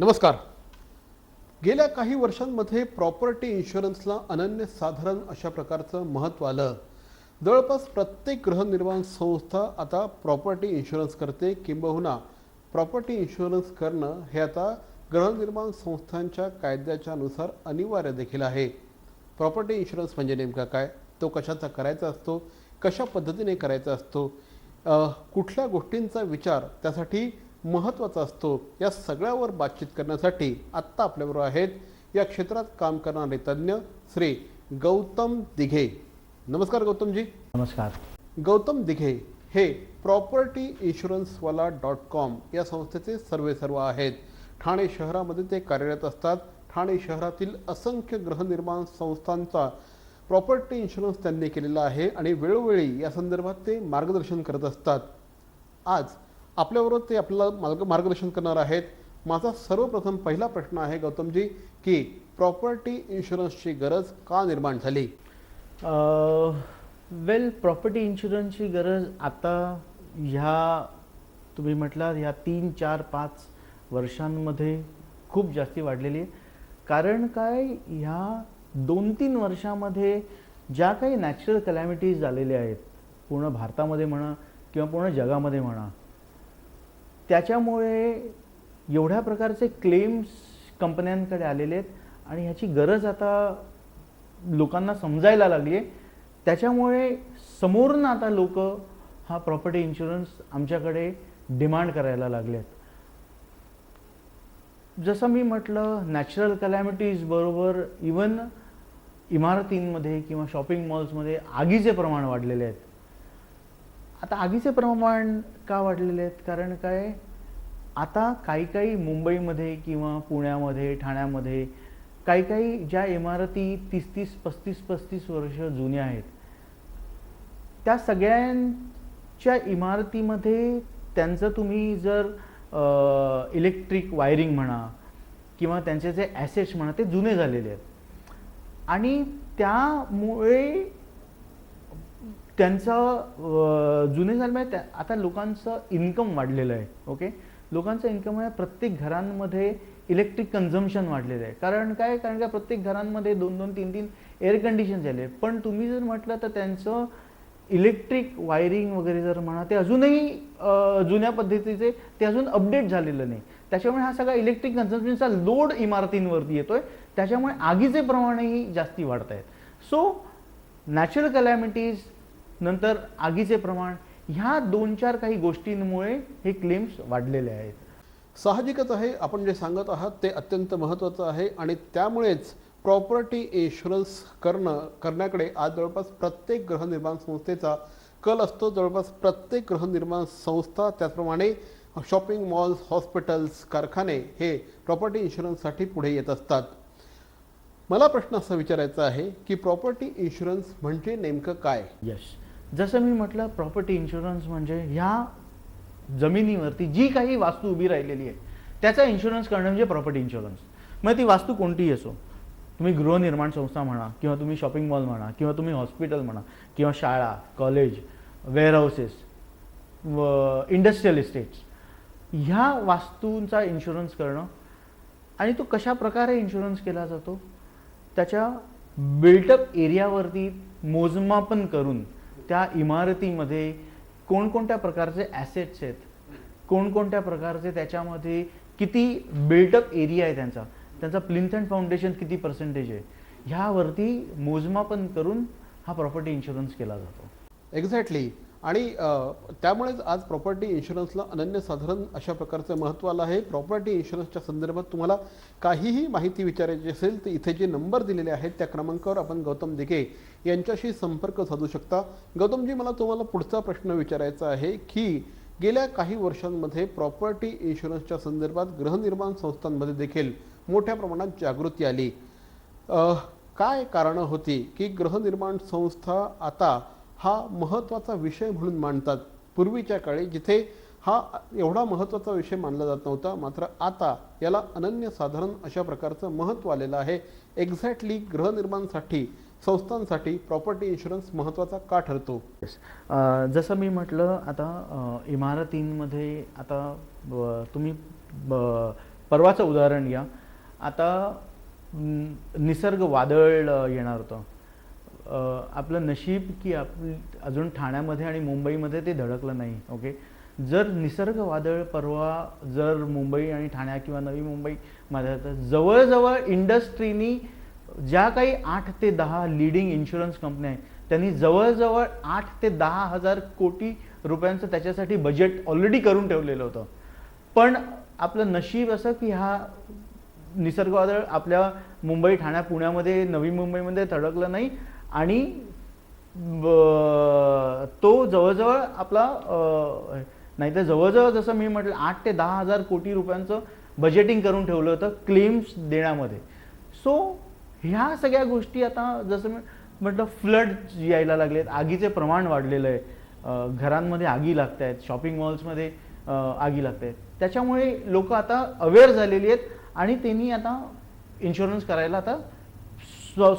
नमस्कार. गेल्या काही वर्षांमध्ये प्रॉपर्टी इन्शुरन्सला अनन्यसाधारण अशा प्रकारचं महत्त्व आलं. जवळपास प्रत्येक गृहनिर्माण संस्था आता प्रॉपर्टी इन्शुरन्स करते, किंबहुना प्रॉपर्टी इन्शुरन्स करणं हे आता गृहनिर्माण संस्थांच्या कायद्याच्या नुसार अनिवार्य देखील आहे. प्रॉपर्टी इन्शुरन्स म्हणजे नेमका काय, तो कशाचा करायचा असतो, कशा पद्धतीने करायचा असतो, कुठल्या गोष्टींचा विचार त्यासाठी महत्त्वाचा असतो, या सगळ्यावर बातचीत करण्यासाठी आत्ता आपल्याबरोबर आहेत या क्षेत्रात काम करणारे तज्ज्ञ श्री गौतम दिघे. नमस्कार गौतमजी. नमस्कार. गौतम दिघे हे प्रॉपर्टी इन्शुरन्सवाला.com या संस्थेचे सर्वेसर्वा आहेत. ठाणे शहरामध्ये ते कार्यरत असतात. ठाणे शहरातील असंख्य गृहनिर्माण संस्थांचा प्रॉपर्टी इन्शुरन्स त्यांनी केलेला आहे आणि वेळोवेळी या संदर्भात ते मार्गदर्शन करत असतात. आज आपल्याबरोबर ते आपल्याला मार्गदर्शन करणार आहेत. माझा सर्वप्रथम पहिला प्रश्न आहे गौतमजी, की प्रॉपर्टी इन्शुरन्सची गरज का निर्माण झाली? प्रॉपर्टी इन्शुरन्सची गरज आता ह्या तुम्ही म्हटलात ह्या 3, 4, 5 वर्षांमध्ये खूप जास्ती वाढलेली आहे. कारण काय, ह्या 2-3 वर्षामध्ये ज्या काही नॅचरल कलॅमिटीज झालेल्या आहेत पूर्ण भारतामध्ये म्हणा किंवा पूर्ण जगामध्ये म्हणा, त्याच्यामुळे एवढ्या प्रकारचे क्लेम्स कंपन्यांकडे आलेले आहेत आणि ह्याची गरज आता लोकांना समजायला लागली आहे. त्याच्यामुळे समोरून आता लोक हा प्रॉपर्टी इन्शुरन्स आमच्याकडे डिमांड करायला लागले आहेत. जसं मी म्हटलं, नॅचरल कलॅमिटीज बरोबर इवन इमारतींमध्ये किंवा शॉपिंग मॉल्समध्ये आगीचे प्रमाण वाढलेले आहेत. आता आगीचे प्रमाण का वाढलेले आहेत? कारण काय, आता काही मुंबईमध्ये किंवा पुण्यामध्ये, ठाण्यामध्ये काही ज्या इमारती 30-30, 35-35 वर्ष जुन्या आहेत, त्या सगळ्यांच्या इमारतीमध्ये त्यांचं तुम्ही जर इलेक्ट्रिक वायरिंग म्हणा किंवा त्यांचे जे ॲसेट्स म्हणा ते जुने झालेले आहेत आणि त्यामुळे त्यांचं जुने झाल्यामुळे आता लोकांचं इन्कम वाढलेलं आहे. ओके, लोकांचं इन्कम आहे. प्रत्येक घरांमध्ये इलेक्ट्रिक कन्झम्पशन वाढलेलं आहे. कारण काय प्रत्येक घरांमध्ये 2-2, 3-3 एअर कंडिशन झाले. पण तुम्ही जर म्हटलं तर त्यांचं इलेक्ट्रिक वायरिंग वगैरे जर म्हणा ते अजूनही जुन्या पद्धतीचे, ते अजून अपडेट झालेलं नाही. त्याच्यामुळे हा सगळा इलेक्ट्रिक कन्झम्पशनचा लोड इमारतींवरती येतोय. त्याच्यामुळे आगीचे प्रमाणही जास्ती वाढत आहेत. सो नॅचरल कलॅमिटीज नंतर आगीचे प्रमाण, ह्या 2-4 काही गोष्टींमुळे हे क्लेम्स वाढलेले आहेत. साहजिकच आहे, आपण जे सांगत आहात ते अत्यंत महत्त्वाचं आहे आणि त्यामुळेच प्रॉपर्टी इन्शुरन्स करण्याकडे आज जवळपास प्रत्येक गृहनिर्माण संस्थेचा कल असतो. जवळपास प्रत्येक गृहनिर्माण संस्था, त्याचप्रमाणे शॉपिंग मॉल्स, हॉस्पिटल्स, कारखाने हे प्रॉपर्टी इन्शुरन्ससाठी पुढे येत असतात. मला प्रश्न असा विचारायचा आहे की प्रॉपर्टी इन्शुरन्स म्हणजे नेमकं काय? जसं मी म्हटलं, प्रॉपर्टी इन्शुरन्स म्हणजे ह्या जमिनीवरती जी काही वास्तू उभी राहिलेली आहे त्याचा इन्शुरन्स करणं म्हणजे प्रॉपर्टी इन्शुरन्स. मग ती वास्तू कोणतीही असो, तुम्ही गृहनिर्माण संस्था म्हणा किंवा तुम्ही शॉपिंग मॉल म्हणा किंवा तुम्ही हॉस्पिटल म्हणा किंवा शाळा, कॉलेज, वेअरहाऊसेस, इंडस्ट्रियल इस्टेट्स, ह्या वास्तूंचा इन्शुरन्स करणं. आणि तो कशा प्रकारे इन्शुरन्स केला जातो, त्याच्या बिल्टअप एरियावरती मोजमापन करून त्या इमारतीमध्ये कोणकोणत्या प्रकारचे ॲसेट्स आहेत, कोणकोणत्या प्रकारचे त्याच्यामध्ये किती बिल्टअप एरिया आहे, त्यांचा प्लिंथ अँड फाउंडेशन किती पर्सेंटेज आहे, ह्यावरती मोजमापन करून हा प्रॉपर्टी इन्शुरन्स केला जातो. एक्झॅक्टली. आणि त्यामुळेच आज प्रॉपर्टी इन्शुरन्सला अनन्यसाधारण अशा प्रकारचं महत्त्व आलं आहे. प्रॉपर्टी इन्शुरन्सच्या संदर्भात तुम्हाला काहीही माहिती विचारायची असेल तर इथे जे नंबर दिलेले आहेत त्या क्रमांकावर आपण गौतम दिघे यांच्याशी संपर्क साधू शकता. गौतमजी, मला तुम्हाला पुढचा प्रश्न विचारायचा आहे की गेल्या काही वर्षांमध्ये प्रॉपर्टी इन्शुरन्सच्या संदर्भात गृहनिर्माण संस्थांमध्ये देखील मोठ्या प्रमाणात जागृती आली. काय कारणं होती की गृहनिर्माण संस्था आता हा महत्त्वाचा विषय म्हणून मांडतात? पूर्वीच्या काळी जिथे हा एवढा महत्त्वाचा विषय मानला जात नव्हता, मात्र आता याला अनन्यसाधारण अशा प्रकारचं महत्त्व आलेलं आहे. एक्झॅक्टली गृहनिर्माणसाठी, संस्थांसाठी प्रॉपर्टी इन्शुरन्स महत्त्वाचा का ठरतो? जसं मी म्हटलं, आता इमारतींमध्ये आता तुम्ही परवाचं उदाहरण घ्या. आता निसर्ग वादळ येणार होतं. आपलं नशीब की अजून ठाण्यामध्ये आणि मुंबईमध्ये ते धडकलं नाही. ओके, जर निसर्ग वादळ परवा जर मुंबई आणि ठाण्या किंवा नवी मुंबईमध्ये तर जवळजवळ इंडस्ट्रीनी ज्या काही 8 ते 10 लिडिंग इन्शुरन्स कंपन्या आहेत त्यांनी जवळजवळ 8 ते 10,000 कोटी रुपयांचं त्याच्यासाठी बजेट ऑलरेडी करून ठेवलेलं होतं. पण आपलं नशीब असं की हा निसर्ग वादळ आपल्या मुंबई, ठाण्या, पुण्यामध्ये, नवी मुंबईमध्ये धडकलं नाही आणि तो जवळजवळ आपला नाही तर जवळजवळ जसं मी म्हटलं 8 ते 10,000 कोटी रुपयांचं बजेटिंग करून ठेवलं होतं क्लेम्स देण्यामध्ये. सो ह्या सगळ्या गोष्टी आता जसं मी म्हटलं फ्लड यायला लागलेत, आगीचे प्रमाण वाढलेलं आहे, घरांमध्ये आगी लागत आहेत, शॉपिंग मॉल्समध्ये आगी लागत आहेत. त्याच्यामुळे लोक आता अवेअर झालेली आहेत आणि त्यांनी आता इन्शुरन्स करायला आता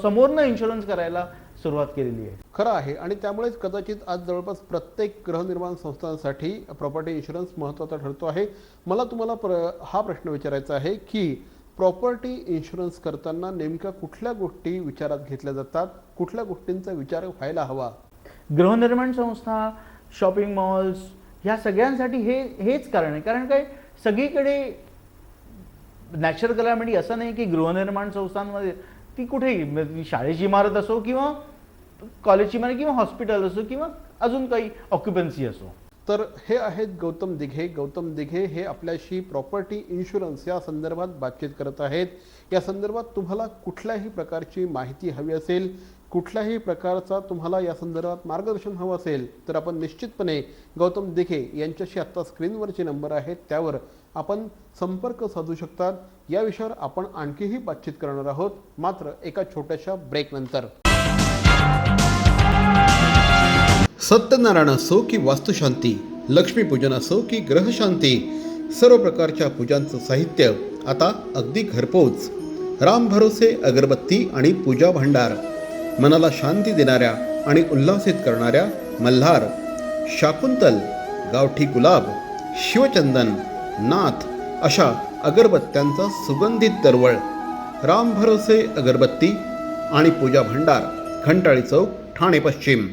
समोरनं इन्शुरन्स करायला सुरुवात केलेली आहे. खरं आहे आणि त्यामुळेच कदाचित आज जवळपास प्रत्येक गृहनिर्माण संस्थांसाठी प्रॉपर्टी इन्शुरन्स महत्त्वाचा ठरतो आहे. मला तुम्हाला हा प्रश्न विचारायचा आहे की प्रॉपर्टी इन्शुरन्स करताना नेमक्या कुठल्या गोष्टी विचारात घेतल्या जातात, कुठल्या गोष्टींचा विचार व्हायला हवा? गृहनिर्माण संस्था, शॉपिंग मॉल्स ह्या सगळ्यांसाठी हेच कारण आहे. कारण काय, सगळीकडे नॅचरल कलॅमिटी असं नाही की गृहनिर्माण संस्थांमध्ये ती कुठेही शाळेची इमारत असो किंवा कॉलेजची इमारत किंवा हॉस्पिटल असो किंवा अजून काही ऑक्युपन्सी असो. तर हे आहेत गौतम दिघे. गौतम दिघे हे आपल्याशी प्रॉपर्टी इन्शुरन्स या संदर्भात बातचीत करत आहेत. या संदर्भात तुम्हाला कुठल्याही प्रकारची माहिती हवी असेल, कुठल्याही प्रकारचा तुम्हाला या संदर्भात मार्गदर्शन हवं असेल तर आपण निश्चितपणे गौतम दिघे यांच्याशी आत्ता स्क्रीनवरचे नंबर आहेत त्यावर आपण संपर्क साधू शकतात. या विषयावर आपण आणखीही बातचीत करणार आहोत, मात्र एका छोट्याशा ब्रेकनंतर. सत्यनारायण असो की वास्तुशांती, लक्ष्मीपूजन असो की ग्रहशांती, सर्व प्रकारच्या पूजांचं साहित्य आता अगदी घरपोच. राम भरोसे अगरबत्ती आणि पूजा भांडार, मनाला शांती देणाऱ्या आणि उल्हासित करणाऱ्या मल्हार, शाकुंतल, गावठी गुलाब, शिवचंदन, नाथ अशा अगरबत्त्यांचा सुगंधित दरवळ. राम भरोसे अगरबत्ती आणि पूजा भांडार, घंटाळी चौक, ठाणे पश्चिम.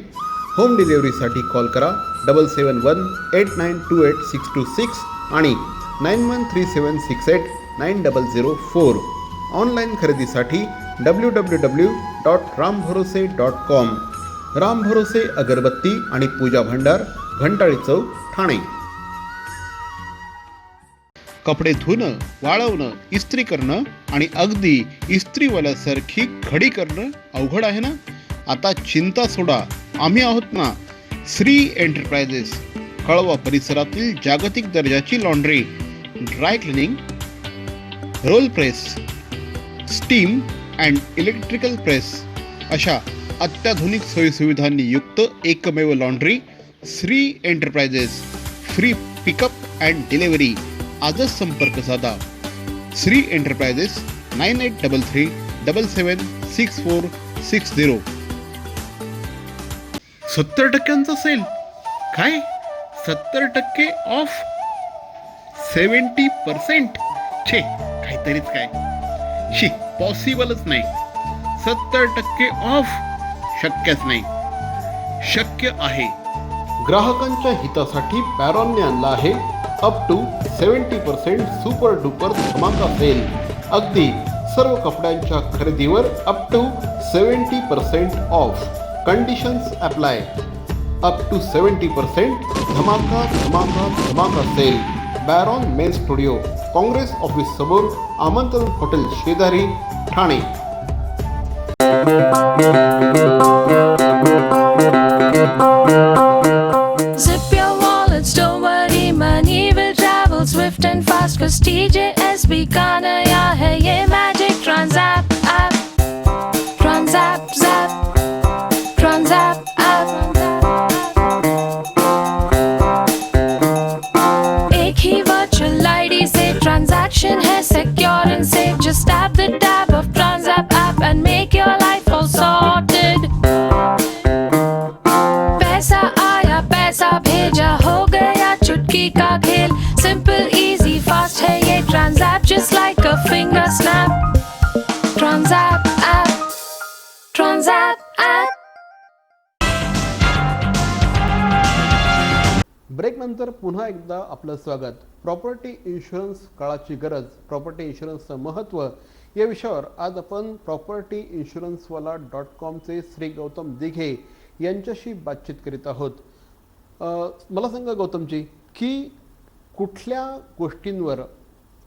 होम डिलिव्हरीसाठी कॉल करा 7718928626 आणि 9137689004. ऑनलाईन खरेदीसाठी www.rambharose.com. राम भरोसे अगरबत्ती आणि पूजा भांडार, घंटाळी चौक, ठाणे. कपडे धुणं, वाळवणं, इस्त्री करणं आणि अगदी इस्त्रीवाल्यासारखी घडी करणं अवघड आहे ना? आता चिंता सोडा, आम्ही आहोत ना. श्री एंटरप्राइजेस, कळवा परिसरातील जागतिक दर्जाची laundry, dry cleaning, role press, steam and electrical press अशा अत्याधुनिक सोयीसुविधांनी युक्त एकमेव laundry Shri enterprises. Free pickup and delivery. आजच संपर्क साधा. श्री एंटरप्राइजेस 9833776460. 70% सेल. काय 70% ऑफ? 70%? छे, काहीतरीच काय. शी, पॉसिबलच नाही. 70% ऑफ शक्यच नाही. शक्य आहे. ग्राहकांच्या हितासाठी पॅरॉनने आणला आहे अप टू 70% सुपर डुपर धमाका सेल. अगदी सर्व कपड्यांच्या खरेदीवर up to 70% off. Conditions apply. Up to 70% धमाका धमाका धमाका sale. Baron men studio, Congress office समोर, आमंत्रण हॉटेल शेजारी, Thane. Zip your wallets, don't worry, money will travel swift and fast, cause TJSB का नया है ये magic Transapp app. Transapp zap, Transapp app. एक ही virtual ID से transaction है secure and safe. Just tap the tab of Transapp app and make your life all sorted. ब्रेकनंतर पुन्हा एकदा आपलं स्वागत. प्रॉपर्टी इन्शुरन्स काळाची गरज, प्रॉपर्टी इन्शुरन्सचं महत्त्व या विषयावर आज आपण प्रॉपर्टी इन्शुरन्सवाला .comचे श्री गौतम दिघे यांच्याशी बातचीत करीत आहोत. मला सांगा गौतमजी की कुठल्या गोष्टींवर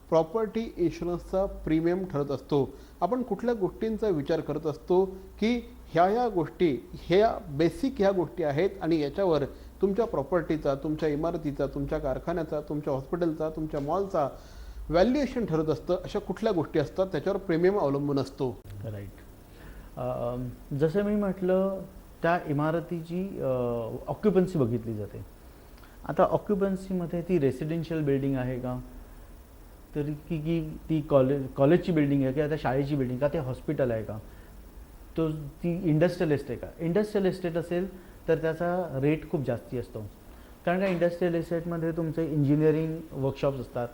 प्रॉपर्टी इन्शुरन्सचा प्रीमियम ठरत असतो? आपण कुठल्या गोष्टींचा विचार करत असतो की ह्या गोष्टी, ह्या बेसिक ह्या गोष्टी आहेत आणि याच्यावर तुमच्या प्रॉपर्टीचा, तुमच्या इमारतीचा, तुमच्या कारखान्याचा, तुमच्या हॉस्पिटलचा, तुमच्या मॉलचा व्हॅल्युएशन ठरत असतं? अशा कुठल्या गोष्टी असतात त्याच्यावर प्रीमियम अवलंबून असतो? राईट. जसं मी म्हटलं त्या इमारतीची ऑक्युपन्सी बघितली जाते. आता ऑक्युपन्सीमध्ये ती रेसिडेन्शियल बिल्डिंग आहे का, तर की ती कॉलेजची बिल्डिंग आहे, की आता शाळेची बिल्डिंग का, ते हॉस्पिटल आहे का, तो ती इंडस्ट्रियल एस्टेट का. इंडस्ट्रियल एस्टेट असेल तर त्याचा रेट खूप जास्ती असतो. कारण का इंडस्ट्रियल एस्टेटमध्ये तुमचे इंजिनिअरिंग वर्कशॉप्स असतात,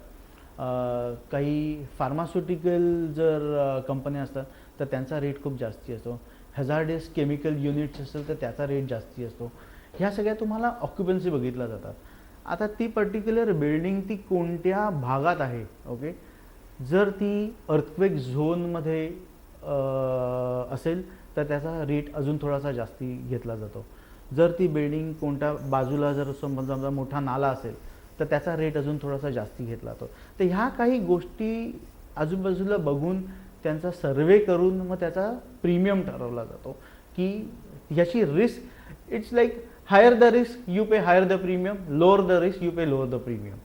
काही फार्मास्युटिकल जर कंपन्या असतात तर त्यांचा रेट खूप जास्ती असतो. हॅझार्डस केमिकल युनिट्स असेल तर त्याचा रेट जास्ती असतो. ह्या सगळ्या तुम्हाला ऑक्युपन्सी बघितल्या जातात. आता ती पर्टिक्युलर बिल्डिंग ती कोणत्या भागात आहे, ओके. जर ती अर्थक्वेक झोनमध्ये असेल तर त्याचा रेट अजून थोडासा जास्ती घेतला जातो. जर ती बिल्डिंग कोणत्या बाजूला जर समजा मोठा नाला असेल तर त्याचा रेट अजून थोडासा जास्ती घेतला जातो. तर ह्या काही गोष्टी आजूबाजूला बघून त्यांचा सर्वे करून मग त्याचा प्रीमियम ठरवला जातो की ह्याची risk, it's like higher the risk you pay higher the premium, lower the risk you pay lower the premium,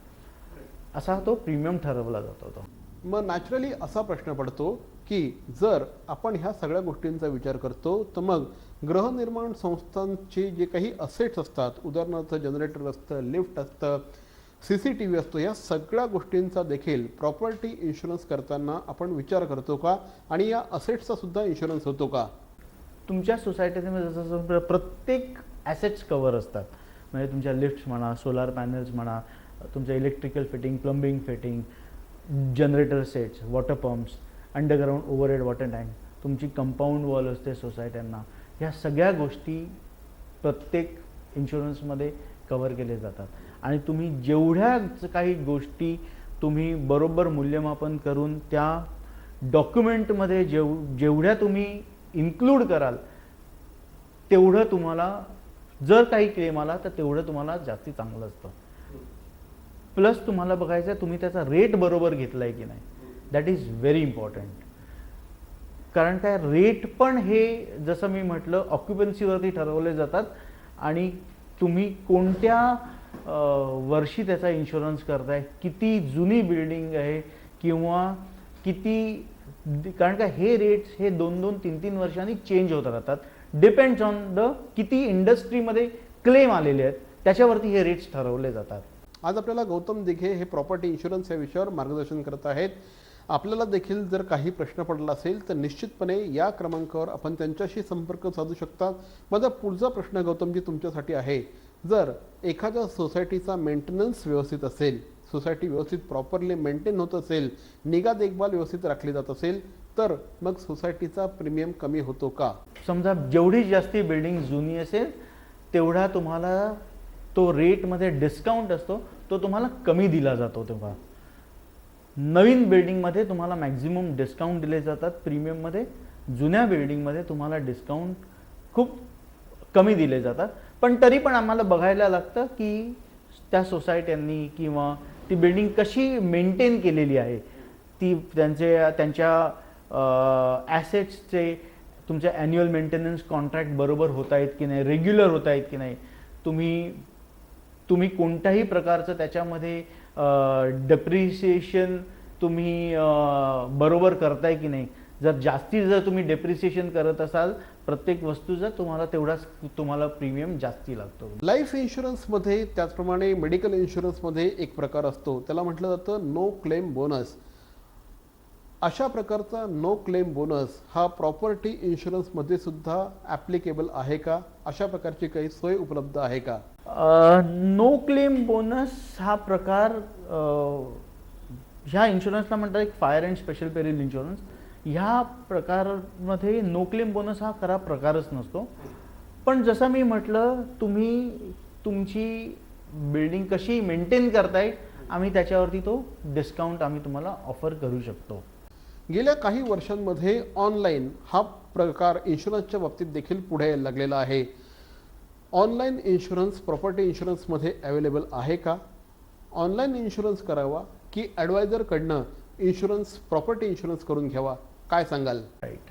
असा तो प्रीमियम ठरवला जातो. मग नॅचरली असा प्रश्न पडतो की जर आपण ह्या सगळ्या गोष्टींचा विचार करतो तर मग गृहनिर्माण संस्थांचे जे काही असेट्स असतात, उदाहरणार्थ जनरेटर असतं, लिफ्ट असतं, CCTV असतो, या सगळ्या गोष्टींचा देखील प्रॉपर्टी इन्शुरन्स करताना आपण विचार करतो का आणि या असेट्सचा सुद्धा इन्शुरन्स होतो का? तुमच्या सोसायटीमध्ये जसं प्रत्येक ॲसेट्स कवर असतात. म्हणजे तुमच्या लिफ्ट्स म्हणा, सोलार पॅनल्स म्हणा, तुमच्या electrical fitting, plumbing fitting, generator sets, water pumps, underground overhead water tank, तुमची कंपाऊंड वॉल असते सोसायट्यांना, ह्या सगळ्या गोष्टी प्रत्येक इन्शुरन्समध्ये कव्हर केले जातात. आणि तुम्ही जेवढ्या काही गोष्टी तुम्ही बरोबर मूल्यमापन करून त्या डॉक्युमेंटमध्ये जेवढ्या तुम्ही इन्क्लूड कराल तेवढं तुम्हाला, जर काही क्लेम आला तर तेवढं तुम्हाला जास्ती चांगलं असतं. प्लस तुम्हाला बघायचं आहे तुम्ही त्याचा रेट बरोबर घेतला आहे की नाही, दॅट इज व्हेरी इम्पॉर्टंट. कारण काय रेट पण हे जसं मी म्हटलं ऑक्युपन्सीवरती ठरवले जातात आणि तुम्ही कोणत्या वर्षी त्याचा इन्शुरन्स करताय, किती जुनी बिल्डिंग आहे किंवा किती, कारण का हे रेट्स हे 2-2, 3-3 वर्षांनी चेंज होत राहतात. डिपेंड्स ऑन द किती इंडस्ट्रीमध्ये क्लेम आलेले आहेत त्याच्यावरती हे रेट्स ठरवले जातात. आज आपल्याला गौतम दिघे हे प्रॉपर्टी इन्शुरन्स या विषयावर मार्गदर्शन करत आहेत. आपल्याला देखील जर काही प्रश्न पडला असेल तर निश्चितपणे या क्रमांकावर आपण त्यांच्याशी संपर्क साधू शकता. माझा पुढचा प्रश्न गौतमजी तुमच्यासाठी आहे, जर एखाद्या सोसायटीचा मेंटेनन्स व्यवस्थित असेल, सोसायटी व्यवस्थित प्रॉपरली मेंटेन होत असेल, निगा देखभाल व्यवस्थित राखली जात असेल तर मग सोसायटीचा प्रीमियम कमी होतो का? समजा जेवढी जास्ती बिल्डिंग जुनी असेल तेवढा तुम्हाला तो रेटमध्ये डिस्काउंट असतो, तो तुम्हाला कमी दिला जातो. तेव्हा नवीन बिल्डिंगमध्ये तुम्हाला मॅक्झिमम डिस्काउंट दिले जातात प्रीमियममध्ये, जुन्या बिल्डिंगमध्ये तुम्हाला डिस्काउंट खूप कमी दिले जातात. पण तरी पण आम्हाला बघायला लागतं की त्या सोसायट्यांनी किंवा ती बिल्डिंग कशी मेंटेन केलेली आहे, ती त्यांच्या ॲसेट्सचे तुमच्या ॲन्युअल मेंटेनन्स कॉन्ट्रॅक्ट बरोबर होत आहेत की नाही, रेग्युलर होत आहेत की नाही, तुम्ही कोणत्याही प्रकारचं त्याच्यामध्ये डेप्रिसिएशन तुम्ही बरोबर करताय की नाही. जर तुम्ही डेप्रिसिएशन करत असाल प्रत्येक वस्तूचा तुम्हाला तेवढाच तुम्हाला प्रीमियम जास्ती लागतो. लाईफ इन्शुरन्समध्ये त्याचप्रमाणे मेडिकल इन्शुरन्समध्ये एक प्रकार असतो, त्याला म्हटलं जातं नो क्लेम बोनस. अशा प्रकारचा नो क्लेम बोनस हा प्रॉपर्टी इन्शुरन्समध्ये सुद्धा ॲप्लिकेबल आहे का? अशा प्रकारची काही सोय उपलब्ध आहे का? नो क्लेम बोनस हा प्रकार ह्या इन्शुरन्सला म्हणतात एक fire and special peril insurance. ह्या प्रकारामध्ये नो क्लेम बोनस हा खरा प्रकारच नसतो. पण जसं मी म्हटलं, तुम्ही तुमची बिल्डिंग कशी मेंटेन करता येईल आम्ही त्याच्यावरती तो डिस्काउंट आम्ही तुम्हाला ऑफर करू शकतो. गेल्या काही वर्षांमध्ये ऑनलाईन हा प्रकार इन्शुरन्सच्या बाबतीत देखील पुढे यायला लागलेला आहे. ऑनलाईन इन्शुरन्स प्रॉपर्टी इन्शुरन्समध्ये अवेलेबल आहे का? ऑनलाईन इन्शुरन्स करावा की ॲडवायझरकडनं इन्शुरन्स प्रॉपर्टी इन्शुरन्स करून घ्यावा, काय सांगाल? राईट.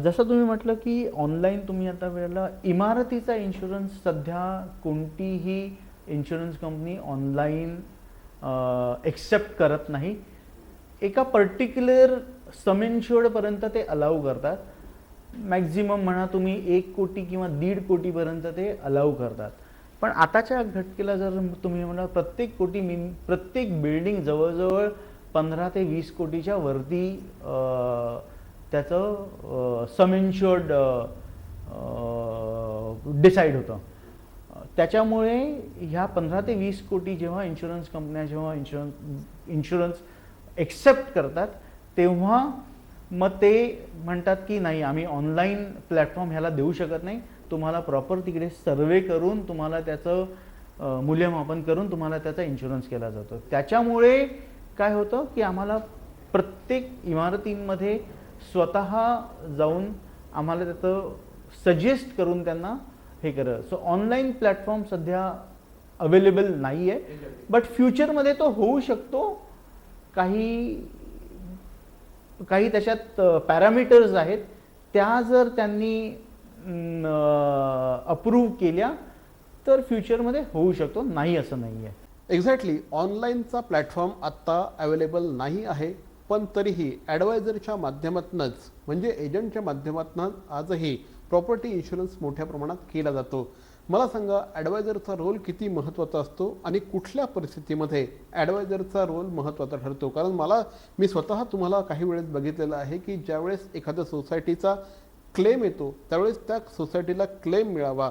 जसं तुम्ही म्हटलं की ऑनलाईन तुम्ही आता वेळेला इमारतीचा इन्शुरन्स सध्या कोणतीही इन्शुरन्स कंपनी ऑनलाईन एक्सेप्ट करत नाही. एका पर्टिक्युलर सम इन्शुर्डपर्यंत ते अलाउ करतात. मॅक्झिमम म्हणा तुम्ही 1 कोटी किंवा 1.5 कोटीपर्यंत ते अलाउ करतात. पण आताच्या घटकेला जर तुम्ही म्हणा प्रत्येक बिल्डिंग जवळजवळ 15 ते 20 कोटीच्या वरती त्याचं सम इन्शुर्ड डिसाईड होतं. त्याच्यामुळे ह्या 15 ते 20 कोटी जेव्हा इन्शुरन्स कंपन्या जेव्हा इन्शुरन्स एक्सेप्ट करतात तेव्हा मग ते म्हणतात की नाही आम्ही ऑनलाईन प्लॅटफॉर्म ह्याला देऊ शकत नाही. तुम्हाला प्रॉपर तिकडे सर्वे करून तुम्हाला त्याचं मूल्यमापन करून तुम्हाला त्याचा इन्शुरन्स केला जातो. त्याच्यामुळे काय होतं की आम्हाला प्रत्येक इमारतींमध्ये स्वतः जाऊन आम्हाला त्याचं सजेस्ट करून त्यांना हे करत. सो ऑनलाईन प्लॅटफॉर्म सध्या अवेलेबल नाही आहे. बट फ्युचरमध्ये तो होऊ शकतो. काही त्याच्यात पॅरामीटर्स आहेत त्या जर त्यांनी अप्रूव्ह केल्या तर फ्युचरमध्ये होऊ शकतो, नाही असं नाही आहे. एक्झॅक्टली ऑनलाईनचा प्लॅटफॉर्म आत्ता अवेलेबल नाही आहे, पण तरीही ॲडवायझरच्या माध्यमातूनच म्हणजे एजंटच्या माध्यमातून आजही प्रॉपर्टी इन्शुरन्स मोठ्या प्रमाणात केला जातो. मला सांगा ॲडवायझरचा रोल किती महत्त्वाचा असतो आणि कुठल्या परिस्थितीमध्ये ॲडवायझरचा रोल महत्त्वाचा ठरतो? कारण मी स्वतः तुम्हाला काही वेळेस बघितलेलं आहे की ज्यावेळेस एखाद्या सोसायटीचा क्लेम येतो त्यावेळेस त्या सोसायटीला क्लेम मिळावा,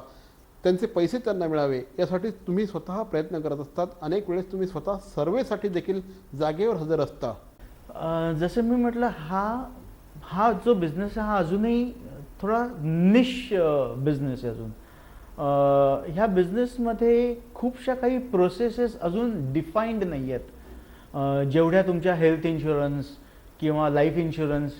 त्यांचे पैसे त्यांना मिळावे यासाठी तुम्ही स्वतः प्रयत्न करत असतात. अनेक वेळेस तुम्ही स्वतः सर्वेसाठी देखील जागेवर हजर असता. जसं मी म्हटलं हा जो बिझनेस आहे हा अजूनही थोडा निश बिझनेस आहे. अजून ह्या बिझनेसमध्ये खूपशा काही प्रोसेसेस अजून डिफाईंड नाही आहेत. जेवढ्या तुमच्या हेल्थ इन्शुरन्स किंवा लाईफ इन्शुरन्स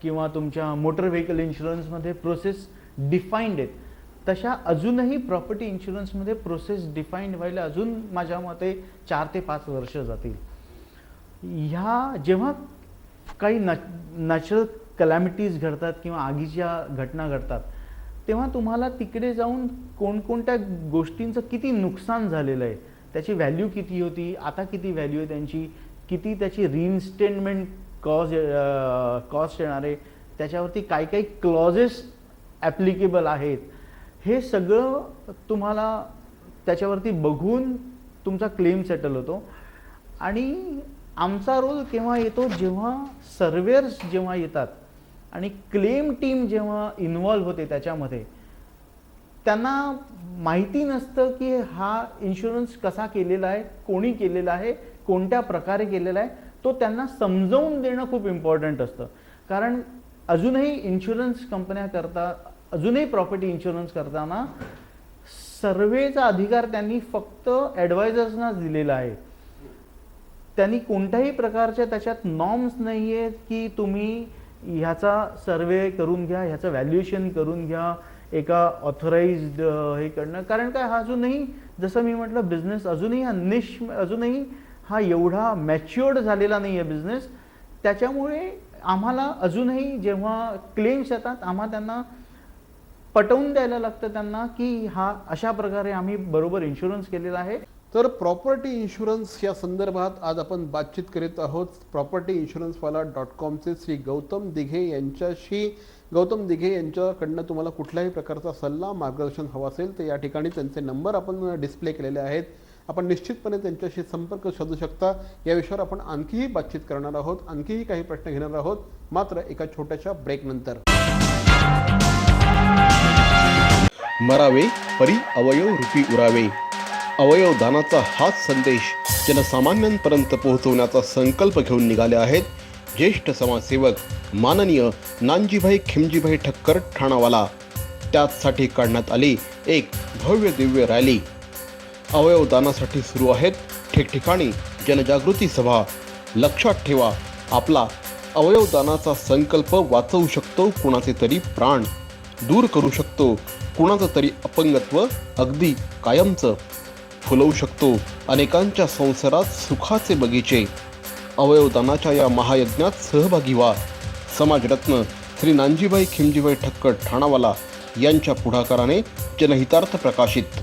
किंवा तुमच्या मोटर व्हेकल इन्शुरन्समध्ये प्रोसेस डिफाईंड आहेत तशा अजूनही प्रॉपर्टी इन्शुरन्समध्ये प्रोसेस डिफाईंड व्हायला अजून माझ्या मते 4 ते 5 वर्ष जातील. ह्या जेव्हा काही नॅचरल कलॅमिटीज घडतात किंवा आगीच्या घटना घडतात तेव्हा तुम्हाला तिकडे जाऊन कोणकोणत्या गोष्टींचं किती नुकसान झालेलं आहे, त्याची व्हॅल्यू किती होती, आता किती व्हॅल्यू आहे त्यांची, किती त्याची रिइन्स्टेटमेंट कॉस्ट येणार आहे, त्याच्यावरती काय काही क्लॉजेस ॲप्लिकेबल आहेत, हे सगळं तुम्हाला त्याच्यावरती बघून तुमचा क्लेम सेटल होतो. आणि आमचा रोल केव्हा येतो जेव्हा सर्वेअर्स जेव्हा येतात आणि क्लेम टीम जेव्हा इन्व्हॉल्व होते त्याच्यामध्ये, त्यांना माहिती नसतं की हा इन्शुरन्स कसा केलेला आहे, कोणी केलेला आहे, कोणत्या प्रकारे केलेला आहे. तो त्यांना समजावून देणं खूप इम्पॉर्टंट असतं. कारण अजूनही इन्शुरन्स कंपन्या अजूनही प्रॉपर्टी इन्शुरन्स करताना सर्वेचा अधिकार त्यांनी फक्त ॲडवायझर्सनाच दिलेला आहे. त्यांनी कोणत्याही प्रकारच्या त्याच्यात नॉर्म्स नाही आहेत की तुम्ही ह्याचा सर्वे करून घ्या, ह्याचं व्हॅल्युएशन करून घ्या एका ऑथराइज्ड हे कडनं. कारण काय हा अजूनही जसं मी म्हटलं बिझनेस अजूनही हा एवढा मॅच्युअर्ड झालेला नाही आहे बिझनेस. त्याच्यामुळे आम्हाला अजूनही जेव्हा क्लेम्स येतात आम्हाला त्यांना पटवून द्यायला लागतं त्यांना की हा अशा प्रकारे आम्ही बरोबर इन्शुरन्स केलेला आहे. तर प्रॉपर्टी इन्शुरन्स या संदर्भात आज आपण बातचीत करीत आहोत प्रॉपर्टी इन्शुरन्सवाला.comचे श्री गौतम दिघे यांच्याशी. गौतम दिघे यांच्याकडनं तुम्हाला कुठल्याही प्रकारचा सल्ला मार्गदर्शन हवं असेल तर या ठिकाणी त्यांचे नंबर आपण डिस्प्ले केलेले आहेत. आपण निश्चितपणे त्यांच्याशी संपर्क साधू शकता. या विषयावर आपण आणखीही बातचीत करणार आहोत, आणखीही काही प्रश्न घेणार आहोत, मात्र एका छोट्याशा ब्रेकनंतर. मरावे परी अवयव रूपी उरावे. अवयव दानाचा हाच संदेश जनसामान्यांपर्यंत पोहोचवण्याचा संकल्प घेऊन निघाले आहेत ज्येष्ठ समाजसेवक माननीय नानजीभाई खिमजीभाई ठक्कर ठाणावाला. त्याचसाठी काढण्यात आली एक भव्य दिव्य रॅली. अवयवदानासाठी सुरू आहेत ठिकठिकाणी जनजागृती सभा. लक्षात ठेवा, आपला अवयवदानाचा संकल्प वाचवू शकतो कुणाचे तरी प्राण, दूर करू शकतो कुणाचं तरी अपंगत्व अगदी कायमचं, फुलवू शकतो अनेकांच्या संसारात सुखाचे बगीचे. अवयवदानाच्या या महायज्ञात सहभागी व्हा. समाजरत्न श्री नानजीबाई खिमजीबाई ठक्कर ठाणावाला यांच्या पुढाकाराने जनहितार्थ प्रकाशित.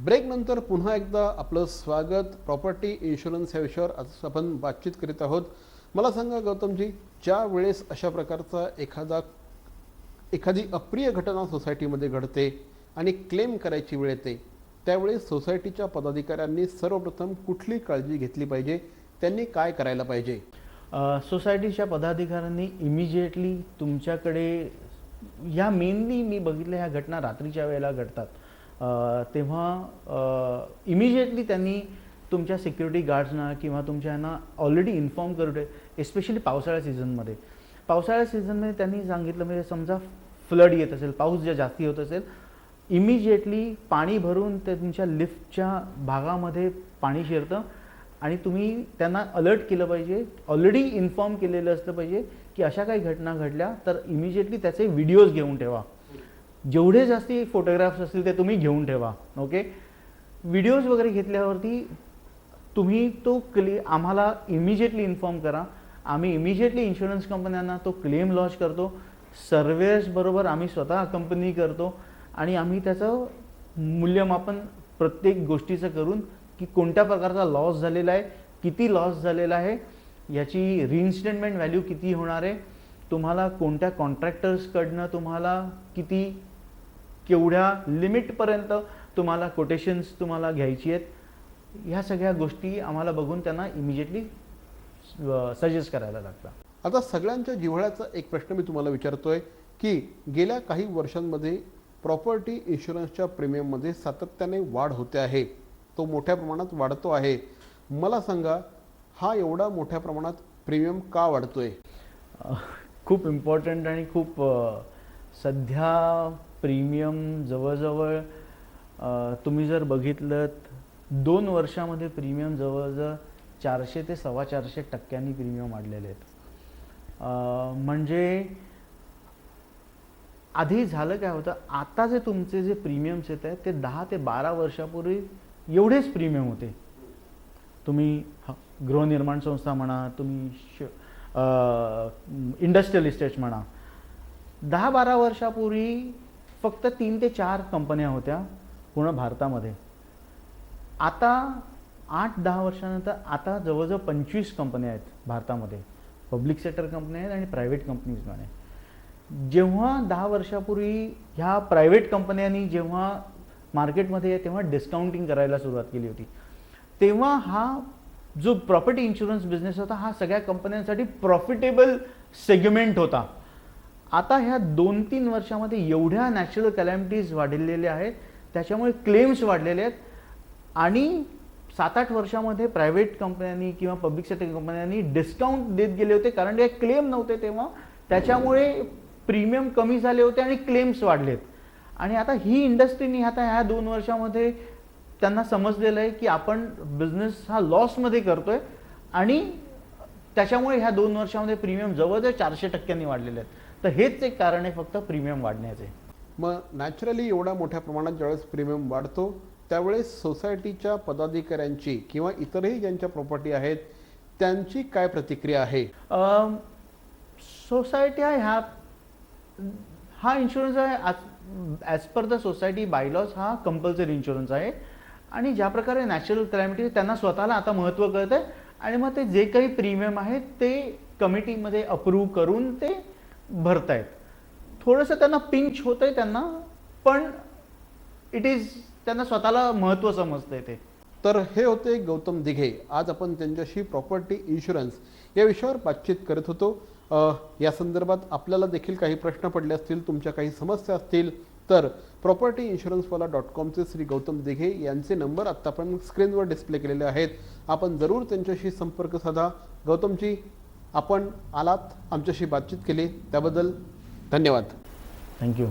ब्रेक नंतर पुन्हा एकदा आपलं स्वागत. प्रॉपर्टी इन्शुरन्स या विषयावर आज आपण बातचीत करीत आहोत. मला सांगा गौतमजी, ज्या वेळेस अशा प्रकारचा एखादी अप्रिय घटना सोसायटीमध्ये घडते आणि क्लेम करायची वेळ येते, त्यावेळेस सोसायटीच्या पदाधिकाऱ्यांनी सर्वप्रथम कुठली काळजी घेतली पाहिजे, त्यांनी काय करायला पाहिजे? सोसायटीच्या पदाधिकाऱ्यांनी इमिजिएटली तुमच्याकडे, ह्या मेनली मी बघितल्या ह्या घटना रात्रीच्या वेळेला घडतात, तेव्हा इमिजिएटली त्यांनी तुमच्या सिक्युरिटी गार्ड्सना किंवा तुमच्यांना ऑलरेडी इन्फॉर्म करू दे. एस्पेशली पावसाळ्या सीझनमध्ये त्यांनी सांगितलं, म्हणजे समजा फ्लड येत असेल, पाऊस जर जास्ती होत असेल, इमिजिएटली पाणी भरून ते तुमच्या लिफ्टच्या भागामध्ये पाणी शिरतं आणि तुम्ही त्यांना अलर्ट केलं पाहिजे, ऑलरेडी इन्फॉर्म केलेलं असलं पाहिजे की अशा काही घटना घडल्या तर इमिजिएटली त्याचे व्हिडिओज घेऊन ठेवा. जेवढे जास्ती फोटोग्राफ्स असतील ते तुम्ही घेऊन ठेवा. ओके, व्हिडिओज वगैरे घेतल्यावरती तुम्ही तो आम्हाला इमिजिएटली इन्फॉर्म करा. आम्ही इमिजिएटली इन्शुरन्स कंपन्यांना तो क्लेम लॉन्च करतो. सर्वेअर्स बरोबर आम्ही स्वतः कंपनी करतो आणि आम्ही त्याचं मूल्यमापन प्रत्येक गोष्टीचं करून की कोणत्या प्रकारचा लॉस झालेला आहे, किती लॉस झालेला आहे, याची रिइन्स्टेटमेंट व्हॅल्यू किती होणार आहे, तुम्हाला कोणत्या कॉन्ट्रॅक्टर्सकडनं तुम्हाला किती, केवढ्या लिमिटपर्यंत तुम्हाला कोटेशन्स तुम्हाला घ्यायची आहेत, ह्या सगळ्या गोष्टी आम्हाला बघून त्यांना इमिजिएटली सजेस्ट करायला लागतात. आता सगळ्यांच्या जिव्हाळ्याचा एक प्रश्न मी तुम्हाला विचारतोय की गेल्या काही वर्षांमध्ये प्रॉपर्टी इन्शुरन्सच्या प्रीमियममध्ये सातत्याने वाढ होते आहे, तो मोठ्या प्रमाणात वाढतो आहे. मला सांगा, हा एवढा मोठ्या प्रमाणात प्रीमियम का वाढतोय? खूप इम्पॉर्टंट आणि खूप सध्या प्रीमियम जवळजवळ तुम्ही जर बघितलं 2 वर्षामध्ये प्रीमियम जवळजवळ 400 ते 425% प्रीमियम वाढलेले आहेत. म्हणजे आधी झालं काय होतं, आता जे तुमचे जे प्रीमियम्स येत आहेत ते 10 ते 12 वर्षापूर्वी एवढेच प्रीमियम होते. तुम्ही गृहनिर्माण संस्था म्हणा, तुम्ही इंडस्ट्रियल इस्टेट्स म्हणा, 10-12 वर्षापूर्वी फक्त 3 ते 4 कंपन्या होत्या पूर्ण भारतामध्ये. आता 8-10 वर्षानंतर आता जवळजवळ 25 कंपन्या आहेत भारतामध्ये. पब्लिक सेक्टर कंपन्या आहेत आणि प्रायव्हेट कंपनीज पण आहेत. जेव्हा 10 वर्षापूर्वी ह्या प्रायव्हेट कंपन्यांनी जेव्हा मार्केटमध्ये तेव्हा डिस्काउंटिंग करायला सुरुवात केली होती, तेव्हा हा जो प्रॉपर्टी इन्शुरन्स बिझनेस होता हा सगळ्या कंपन्यांसाठी प्रॉफिटेबल सेगमेंट होता. आता ह्या 2-3 वर्षामध्ये एवढ्या नॅचरल कॅलॅमिटीज वाढलेल्या आहेत, त्याच्यामुळे क्लेम्स वाढलेले आहेत आणि 7-8 वर्षामध्ये प्रायव्हेट कंपन्यांनी किंवा पब्लिक सेक्टर कंपन्यांनी डिस्काउंट देत गेले होते, कारण ते क्लेम नव्हते तेव्हा, त्याच्यामुळे प्रीमियम कमी झाले होते आणि क्लेम्स वाढलेत. आणि आता ही इंडस्ट्रीनी आता ह्या 2 वर्षामध्ये त्यांना समजलेलं आहे की आपण बिझनेस हा लॉसमध्ये करतोय आणि त्याच्यामुळे ह्या 2 वर्षामध्ये प्रीमियम जवळजवळ 400% वाढलेले आहेत. तर हेच एक कारण आहे फक्त प्रीमियम वाढण्याचे. मग नॅचरली एवढ्या मोठ्या प्रमाणात ज्यावेळेस प्रीमियम वाढतो त्यावेळेस सोसायटीच्या पदाधिकाऱ्यांची किंवा इतरही ज्यांच्या प्रॉपर्टी आहेत त्यांची काय प्रतिक्रिया आहे? सोसायटी हा इन्शुरन्स आहे as per the society bylaws हा कंपल्सरी इन्शुरन्स आहे आणि ज्या प्रकारे नॅचरल कॅलॅमिटी त्यांना स्वतःला आता महत्त्व कळतं आहे आणि मग ते जे काही प्रीमियम आहे ते कमिटीमध्ये अप्रूव्ह करून ते भरतायत. थोडंसं त्यांना पिंच होतंय त्यांना, पण त्यांना स्वतःला महत्त्व समजतंय ते. तर हे होते गौतम दिघे. आज आपण त्यांच्याशी प्रॉपर्टी इन्शुरन्स या विषयावर बातचीत करत होतो. या संदर्भात आपल्याला देखील काही प्रश्न पडले असतील, तुमच्या काही समस्या असतील तर प्रॉपर्टी इन्शुरन्सवाला.com श्री गौतम दिघे यांचे नंबर आत्ता आपण स्क्रीनवर डिस्प्ले केलेले आहेत. आपण जरूर त्यांच्याशी संपर्क साधा. गौतमजी, आपण आलात, आमच्याशी बातचीत केली त्याबद्दल धन्यवाद. थँक्यू.